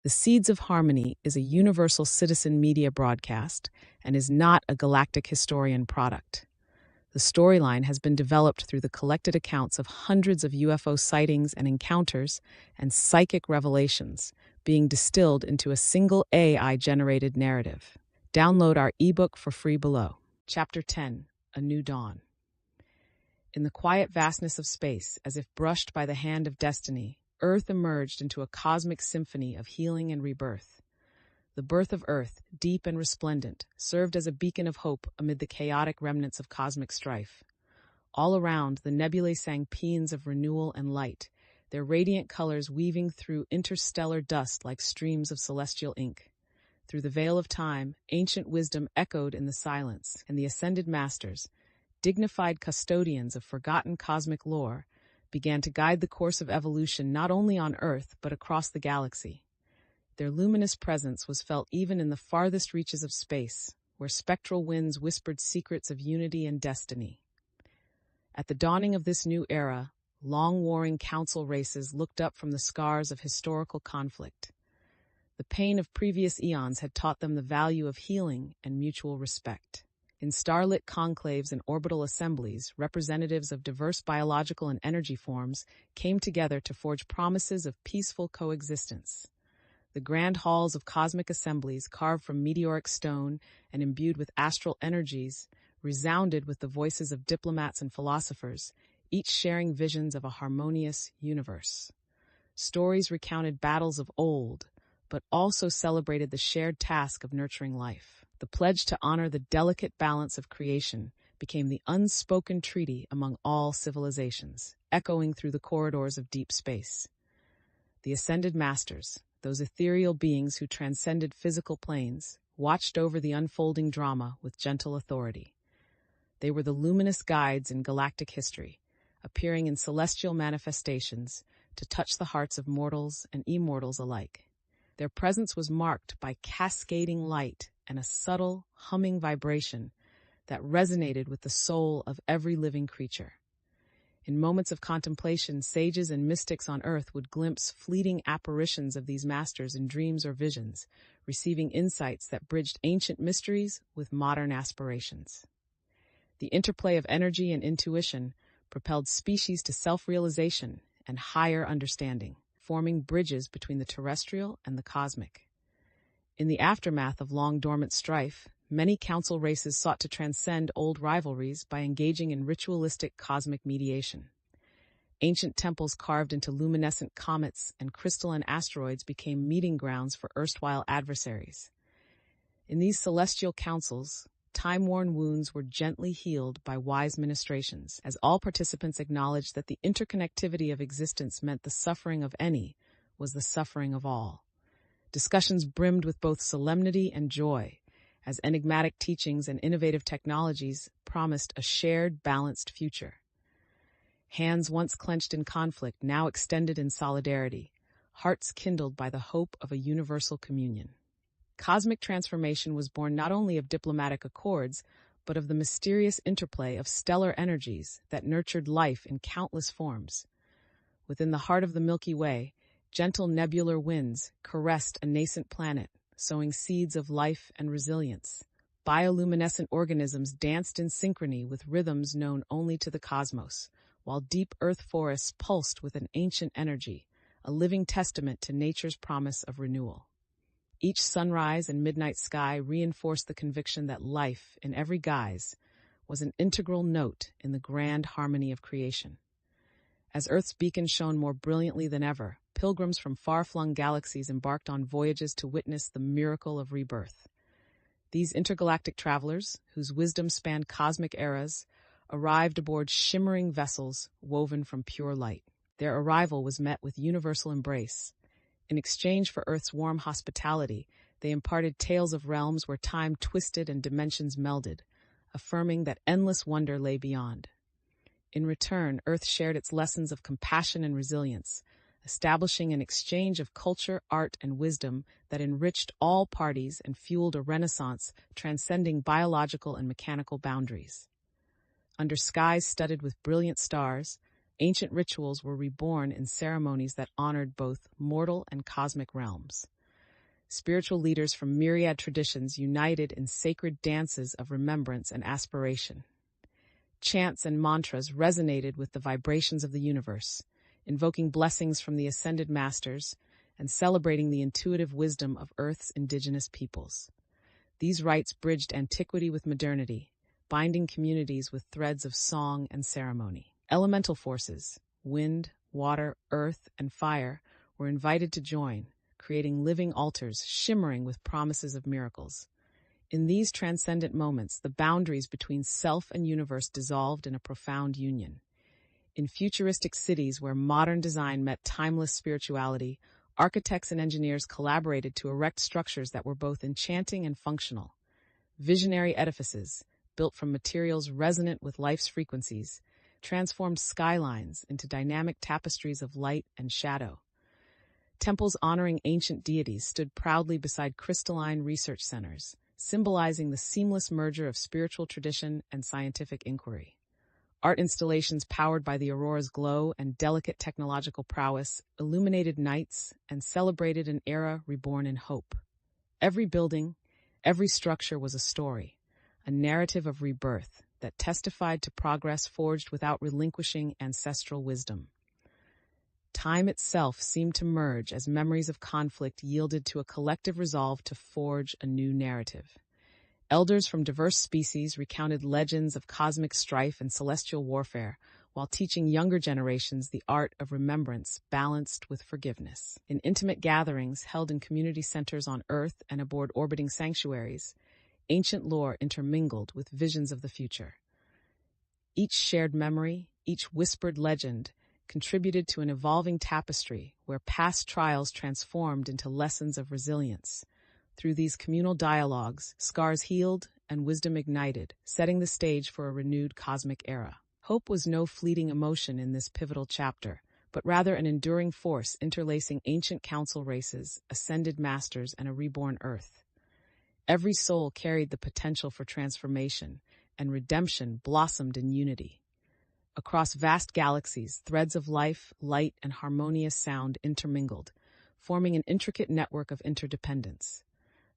The Seeds of Harmony is a universal citizen media broadcast and is not a Galactic Historian product. The storyline has been developed through the collected accounts of hundreds of UFO sightings and encounters and psychic revelations, being distilled into a single AI-generated narrative. Download our ebook for free below. Chapter 10: A New Dawn. In the quiet vastness of space, as if brushed by the hand of destiny, Earth emerged into a cosmic symphony of healing and rebirth. The birth of Earth, deep and resplendent, served as a beacon of hope amid the chaotic remnants of cosmic strife. All around, the nebulae sang paeans of renewal and light, their radiant colors weaving through interstellar dust like streams of celestial ink. Through the veil of time, ancient wisdom echoed in the silence, and the ascended masters, dignified custodians of forgotten cosmic lore, began to guide the course of evolution not only on Earth but across the galaxy. Their luminous presence was felt even in the farthest reaches of space, where spectral winds whispered secrets of unity and destiny. At the dawning of this new era, long-warring council races looked up from the scars of historical conflict. The pain of previous eons had taught them the value of healing and mutual respect. In starlit conclaves and orbital assemblies, representatives of diverse biological and energy forms came together to forge promises of peaceful coexistence. The grand halls of cosmic assemblies, carved from meteoric stone and imbued with astral energies, resounded with the voices of diplomats and philosophers, each sharing visions of a harmonious universe. Stories recounted battles of old, but also celebrated the shared task of nurturing life. The pledge to honor the delicate balance of creation became the unspoken treaty among all civilizations, echoing through the corridors of deep space. The ascended masters, those ethereal beings who transcended physical planes, watched over the unfolding drama with gentle authority. They were the luminous guides in galactic history, appearing in celestial manifestations to touch the hearts of mortals and immortals alike. Their presence was marked by cascading light and a subtle, humming vibration that resonated with the soul of every living creature. In moments of contemplation, sages and mystics on Earth would glimpse fleeting apparitions of these masters in dreams or visions, receiving insights that bridged ancient mysteries with modern aspirations. The interplay of energy and intuition propelled species to self-realization and higher understanding, forming bridges between the terrestrial and the cosmic. In the aftermath of long-dormant strife, many council races sought to transcend old rivalries by engaging in ritualistic cosmic mediation. Ancient temples carved into luminescent comets and crystalline asteroids became meeting grounds for erstwhile adversaries. In these celestial councils, time-worn wounds were gently healed by wise ministrations, as all participants acknowledged that the interconnectivity of existence meant the suffering of any was the suffering of all. Discussions brimmed with both solemnity and joy, as enigmatic teachings and innovative technologies promised a shared, balanced future. Hands once clenched in conflict now extended in solidarity, hearts kindled by the hope of a universal communion. Cosmic transformation was born not only of diplomatic accords, but of the mysterious interplay of stellar energies that nurtured life in countless forms. Within the heart of the Milky Way, gentle nebular winds caressed a nascent planet, sowing seeds of life and resilience. Bioluminescent organisms danced in synchrony with rhythms known only to the cosmos, while deep earth forests pulsed with an ancient energy, a living testament to nature's promise of renewal. Each sunrise and midnight sky reinforced the conviction that life, in every guise, was an integral note in the grand harmony of creation. As Earth's beacon shone more brilliantly than ever, pilgrims from far-flung galaxies embarked on voyages to witness the miracle of rebirth. These intergalactic travelers, whose wisdom spanned cosmic eras, arrived aboard shimmering vessels woven from pure light. Their arrival was met with universal embrace. In exchange for Earth's warm hospitality, they imparted tales of realms where time twisted and dimensions melded, affirming that endless wonder lay beyond. In return, Earth shared its lessons of compassion and resilience, establishing an exchange of culture, art, and wisdom that enriched all parties and fueled a renaissance transcending biological and mechanical boundaries. Under skies studded with brilliant stars, ancient rituals were reborn in ceremonies that honored both mortal and cosmic realms. spiritual leaders from myriad traditions united in sacred dances of remembrance and aspiration. Chants and mantras resonated with the vibrations of the universe, invoking blessings from the ascended masters and celebrating the intuitive wisdom of Earth's indigenous peoples. These rites bridged antiquity with modernity, binding communities with threads of song and ceremony. Elemental forces, wind, water, earth, and fire, were invited to join, creating living altars shimmering with promises of miracles. In these transcendent moments, the boundaries between self and universe dissolved in a profound union. In futuristic cities where modern design met timeless spirituality, architects and engineers collaborated to erect structures that were both enchanting and functional. Visionary edifices, built from materials resonant with life's frequencies, transformed skylines into dynamic tapestries of light and shadow. Temples honoring ancient deities stood proudly beside crystalline research centers, symbolizing the seamless merger of spiritual tradition and scientific inquiry. Art installations powered by the aurora's glow and delicate technological prowess illuminated nights and celebrated an era reborn in hope. Every building, every structure was a story, a narrative of rebirth that testified to progress forged without relinquishing ancestral wisdom. Time itself seemed to merge as memories of conflict yielded to a collective resolve to forge a new narrative. Elders from diverse species recounted legends of cosmic strife and celestial warfare, while teaching younger generations the art of remembrance balanced with forgiveness. In intimate gatherings held in community centers on Earth and aboard orbiting sanctuaries, ancient lore intermingled with visions of the future. Each shared memory, each whispered legend, contributed to an evolving tapestry where past trials transformed into lessons of resilience. Through these communal dialogues, scars healed and wisdom ignited, setting the stage for a renewed cosmic era. Hope was no fleeting emotion in this pivotal chapter, but rather an enduring force interlacing ancient council races, ascended masters, and a reborn Earth. Every soul carried the potential for transformation, and redemption blossomed in unity. Across vast galaxies, threads of life, light, and harmonious sound intermingled, forming an intricate network of interdependence.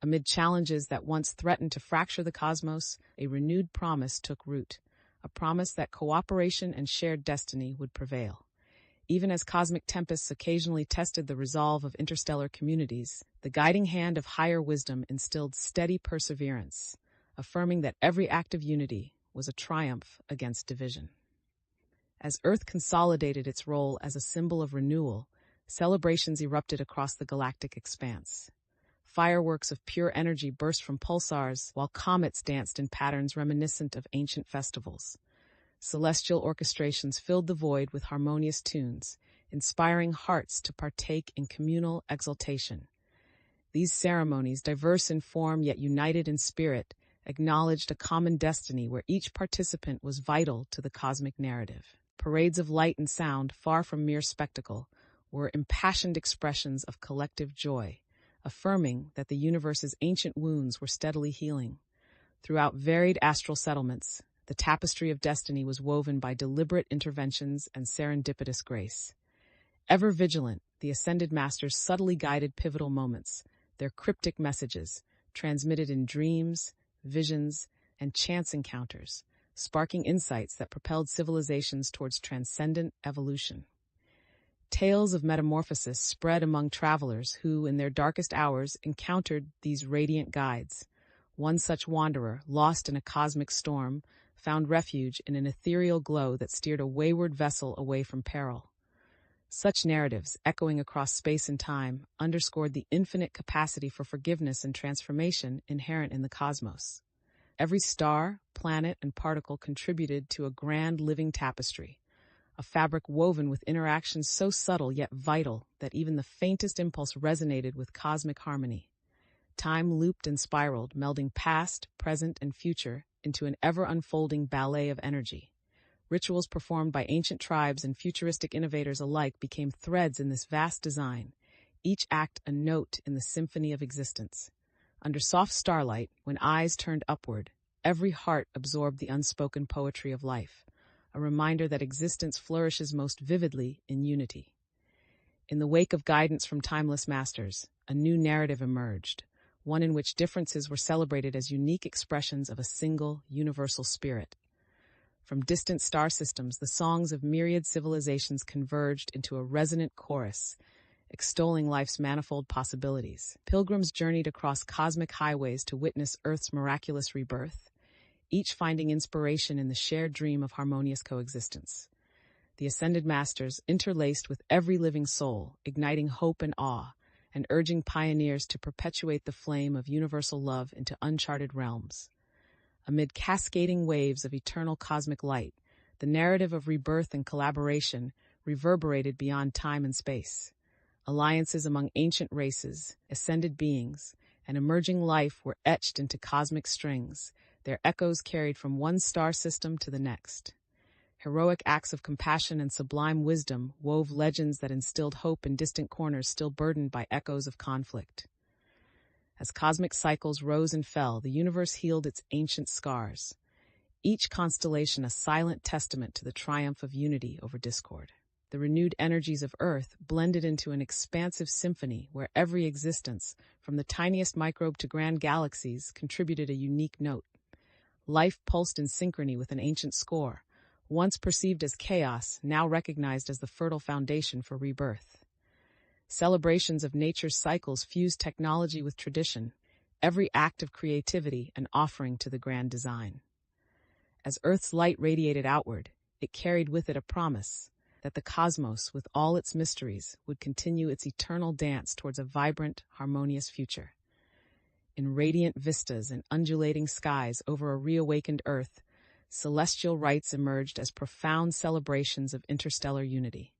Amid challenges that once threatened to fracture the cosmos, a renewed promise took root, a promise that cooperation and shared destiny would prevail. Even as cosmic tempests occasionally tested the resolve of interstellar communities, the guiding hand of higher wisdom instilled steady perseverance, affirming that every act of unity was a triumph against division. As Earth consolidated its role as a symbol of renewal, celebrations erupted across the galactic expanse. Fireworks of pure energy burst from pulsars, while comets danced in patterns reminiscent of ancient festivals. Celestial orchestrations filled the void with harmonious tunes, inspiring hearts to partake in communal exultation. These ceremonies, diverse in form yet united in spirit, acknowledged a common destiny where each participant was vital to the cosmic narrative. Parades of light and sound, far from mere spectacle, were impassioned expressions of collective joy, affirming that the universe's ancient wounds were steadily healing. Throughout varied astral settlements, the tapestry of destiny was woven by deliberate interventions and serendipitous grace. Ever vigilant, the ascended masters subtly guided pivotal moments, their cryptic messages, transmitted in dreams, visions, and chance encounters, sparking insights that propelled civilizations towards transcendent evolution. Tales of metamorphosis spread among travelers who, in their darkest hours, encountered these radiant guides. One such wanderer, lost in a cosmic storm, found refuge in an ethereal glow that steered a wayward vessel away from peril. Such narratives, echoing across space and time, underscored the infinite capacity for forgiveness and transformation inherent in the cosmos. Every star, planet, and particle contributed to a grand living tapestry, a fabric woven with interactions so subtle yet vital that even the faintest impulse resonated with cosmic harmony. Time looped and spiraled, melding past, present, and future into an ever-unfolding ballet of energy. Rituals performed by ancient tribes and futuristic innovators alike became threads in this vast design, each act a note in the symphony of existence. Under soft starlight, when eyes turned upward, every heart absorbed the unspoken poetry of life, a reminder that existence flourishes most vividly in unity. In the wake of guidance from timeless masters, a new narrative emerged, one in which differences were celebrated as unique expressions of a single, universal spirit. From distant star systems, the songs of myriad civilizations converged into a resonant chorus, extolling life's manifold possibilities. Pilgrims journeyed across cosmic highways to witness Earth's miraculous rebirth, each finding inspiration in the shared dream of harmonious coexistence. The ascended masters interlaced with every living soul, igniting hope and awe, and urging pioneers to perpetuate the flame of universal love into uncharted realms. Amid cascading waves of eternal cosmic light, the narrative of rebirth and collaboration reverberated beyond time and space. Alliances among ancient races, ascended beings, and emerging life were etched into cosmic strings, their echoes carried from one star system to the next. Heroic acts of compassion and sublime wisdom wove legends that instilled hope in distant corners still burdened by echoes of conflict. As cosmic cycles rose and fell, the universe healed its ancient scars, each constellation a silent testament to the triumph of unity over discord. The renewed energies of Earth blended into an expansive symphony where every existence, from the tiniest microbe to grand galaxies, contributed a unique note. Life pulsed in synchrony with an ancient score, once perceived as chaos, now recognized as the fertile foundation for rebirth. Celebrations of nature's cycles fused technology with tradition, every act of creativity an offering to the grand design. As Earth's light radiated outward, it carried with it a promise that the cosmos, with all its mysteries, would continue its eternal dance towards a vibrant, harmonious future. In radiant vistas and undulating skies over a reawakened Earth, celestial rites emerged as profound celebrations of interstellar unity.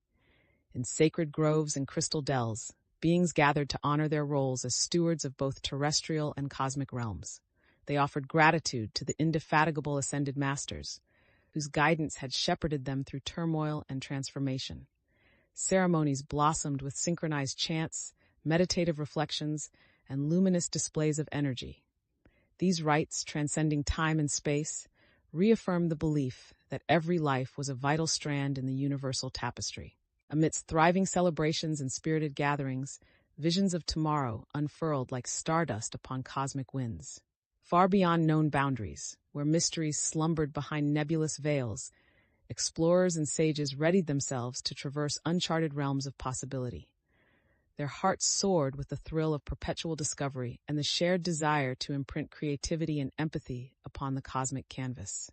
In sacred groves and crystal dells, beings gathered to honor their roles as stewards of both terrestrial and cosmic realms. They offered gratitude to the indefatigable ascended masters, whose guidance had shepherded them through turmoil and transformation. Ceremonies blossomed with synchronized chants, meditative reflections, and luminous displays of energy. These rites, transcending time and space, reaffirmed the belief that every life was a vital strand in the universal tapestry. Amidst thriving celebrations and spirited gatherings, visions of tomorrow unfurled like stardust upon cosmic winds. Far beyond known boundaries, where mysteries slumbered behind nebulous veils, explorers and sages readied themselves to traverse uncharted realms of possibility. Their hearts soared with the thrill of perpetual discovery and the shared desire to imprint creativity and empathy upon the cosmic canvas.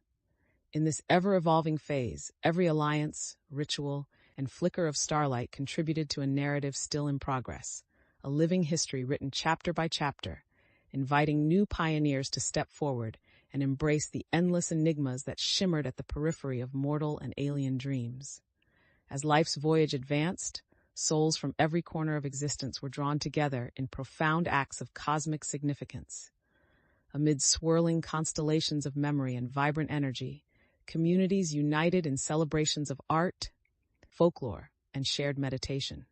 In this ever-evolving phase, every alliance, ritual, and flicker of starlight contributed to a narrative still in progress, a living history written chapter by chapter, inviting new pioneers to step forward and embrace the endless enigmas that shimmered at the periphery of mortal and alien dreams. As life's voyage advanced, souls from every corner of existence were drawn together in profound acts of cosmic significance. Amid swirling constellations of memory and vibrant energy, communities united in celebrations of art, folklore, and shared meditation.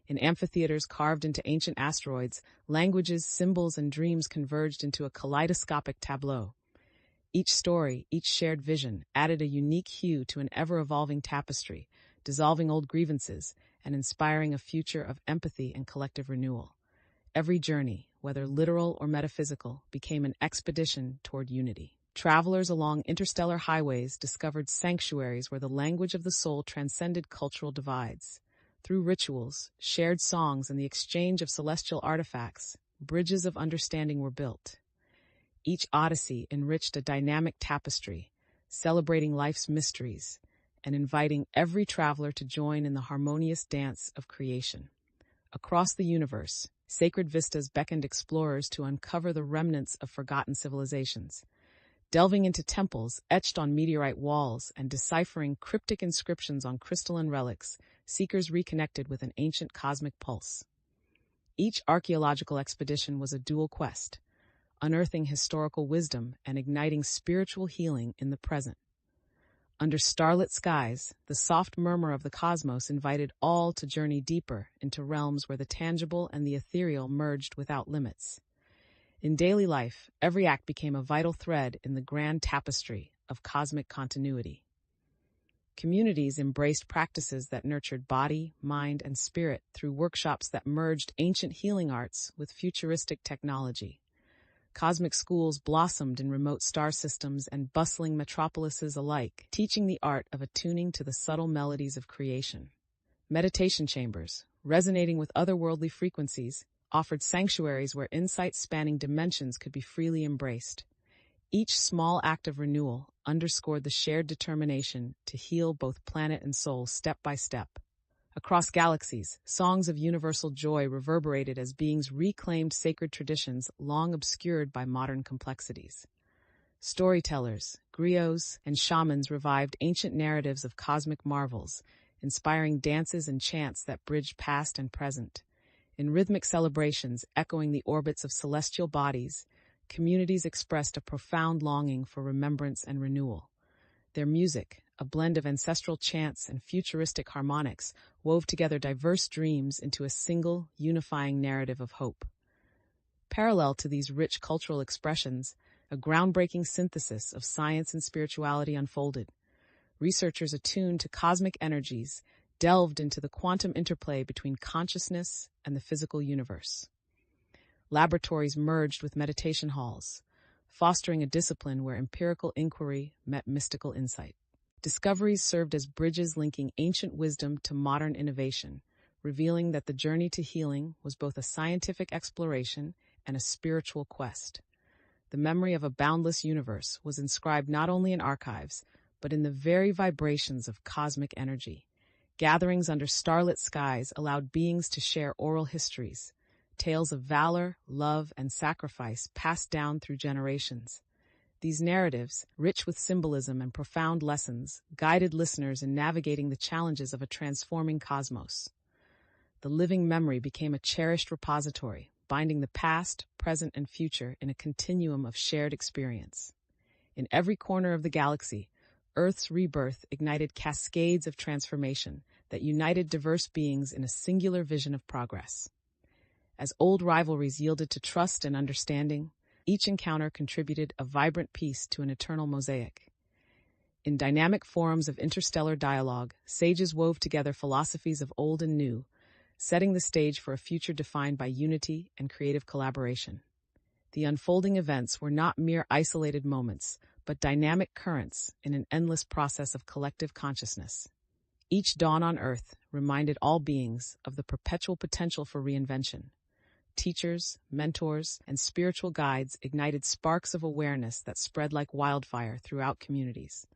In amphitheaters carved into ancient asteroids, languages, symbols, and dreams converged into a kaleidoscopic tableau. Each story, each shared vision, added a unique hue to an ever-evolving tapestry, dissolving old grievances and inspiring a future of empathy and collective renewal. Every journey, whether literal or metaphysical, became an expedition toward unity. Travelers along interstellar highways discovered sanctuaries where the language of the soul transcended cultural divides. Through rituals, shared songs, and the exchange of celestial artifacts, bridges of understanding were built. Each odyssey enriched a dynamic tapestry, celebrating life's mysteries and inviting every traveler to join in the harmonious dance of creation. Across the universe, sacred vistas beckoned explorers to uncover the remnants of forgotten civilizations. Delving into temples etched on meteorite walls and deciphering cryptic inscriptions on crystalline relics, seekers reconnected with an ancient cosmic pulse. Each archaeological expedition was a dual quest, unearthing historical wisdom and igniting spiritual healing in the present. Under starlit skies, the soft murmur of the cosmos invited all to journey deeper into realms where the tangible and the ethereal merged without limits. In daily life, every act became a vital thread in the grand tapestry of cosmic continuity. Communities embraced practices that nurtured body, mind, and spirit through workshops that merged ancient healing arts with futuristic technology. Cosmic schools blossomed in remote star systems and bustling metropolises alike, teaching the art of attuning to the subtle melodies of creation. Meditation chambers, resonating with otherworldly frequencies, offered sanctuaries where insights spanning dimensions could be freely embraced. Each small act of renewal underscored the shared determination to heal both planet and soul step by step. Across galaxies, songs of universal joy reverberated as beings reclaimed sacred traditions long obscured by modern complexities. Storytellers, griots, and shamans revived ancient narratives of cosmic marvels, inspiring dances and chants that bridged past and present. In rhythmic celebrations echoing the orbits of celestial bodies, communities expressed a profound longing for remembrance and renewal. Their music, a blend of ancestral chants and futuristic harmonics, wove together diverse dreams into a single, unifying narrative of hope. Parallel to these rich cultural expressions, a groundbreaking synthesis of science and spirituality unfolded. Researchers attuned to cosmic energies delved into the quantum interplay between consciousness and the physical universe. Laboratories merged with meditation halls, fostering a discipline where empirical inquiry met mystical insight. Discoveries served as bridges linking ancient wisdom to modern innovation, revealing that the journey to healing was both a scientific exploration and a spiritual quest. The memory of a boundless universe was inscribed not only in archives, but in the very vibrations of cosmic energy. Gatherings under starlit skies allowed beings to share oral histories, tales of valor, love, and sacrifice passed down through generations. These narratives, rich with symbolism and profound lessons, guided listeners in navigating the challenges of a transforming cosmos. The living memory became a cherished repository, binding the past, present, and future in a continuum of shared experience. In every corner of the galaxy, Earth's rebirth ignited cascades of transformation that united diverse beings in a singular vision of progress. As old rivalries yielded to trust and understanding, each encounter contributed a vibrant piece to an eternal mosaic. In dynamic forums of interstellar dialogue, sages wove together philosophies of old and new, setting the stage for a future defined by unity and creative collaboration. The unfolding events were not mere isolated moments, but dynamic currents in an endless process of collective consciousness. Each dawn on Earth reminded all beings of the perpetual potential for reinvention. Teachers, mentors, and spiritual guides ignited sparks of awareness that spread like wildfire throughout communities.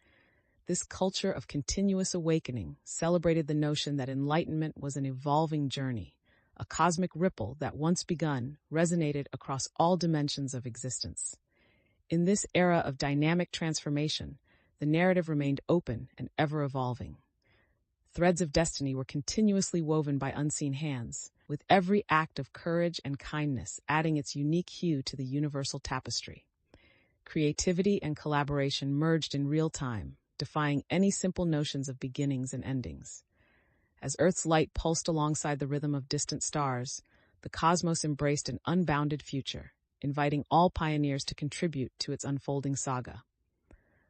This culture of continuous awakening celebrated the notion that enlightenment was an evolving journey, a cosmic ripple that once begun resonated across all dimensions of existence. In this era of dynamic transformation, the narrative remained open and ever-evolving. Threads of destiny were continuously woven by unseen hands, with every act of courage and kindness adding its unique hue to the universal tapestry. Creativity and collaboration merged in real time, defying any simple notions of beginnings and endings. As Earth's light pulsed alongside the rhythm of distant stars, the cosmos embraced an unbounded future, inviting all pioneers to contribute to its unfolding saga.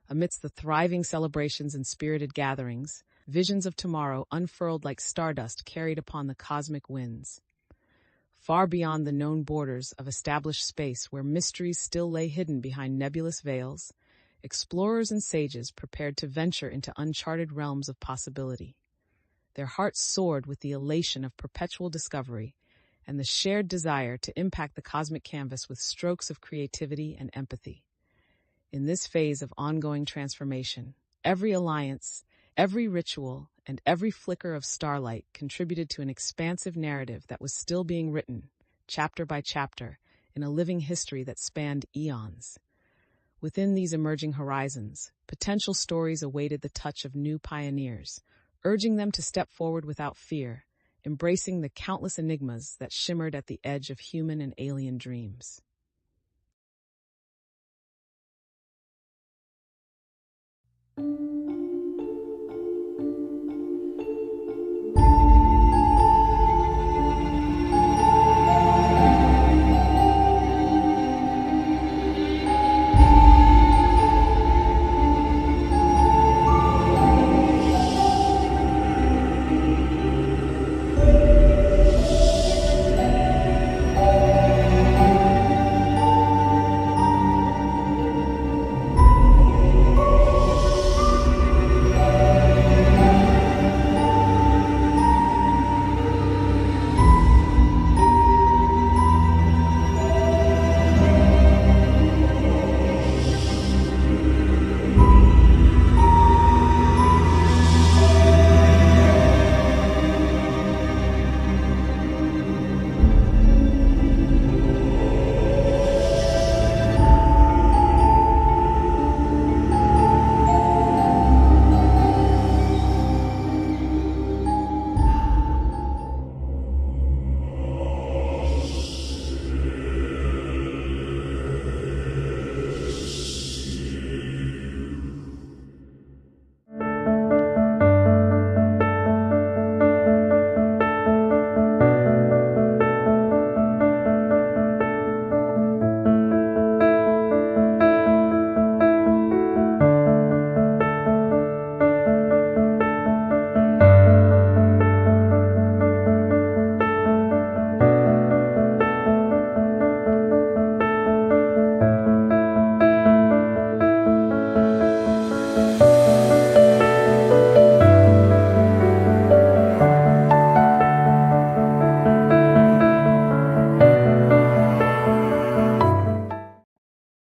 Amidst the thriving celebrations and spirited gatherings, visions of tomorrow unfurled like stardust carried upon the cosmic winds. Far beyond the known borders of established space where mysteries still lay hidden behind nebulous veils, explorers and sages prepared to venture into uncharted realms of possibility. Their hearts soared with the elation of perpetual discovery and the shared desire to impact the cosmic canvas with strokes of creativity and empathy. In this phase of ongoing transformation, every alliance, every ritual, and every flicker of starlight contributed to an expansive narrative that was still being written, chapter by chapter, in a living history that spanned eons. Within these emerging horizons, potential stories awaited the touch of new pioneers, urging them to step forward without fear, embracing the countless enigmas that shimmered at the edge of human and alien dreams.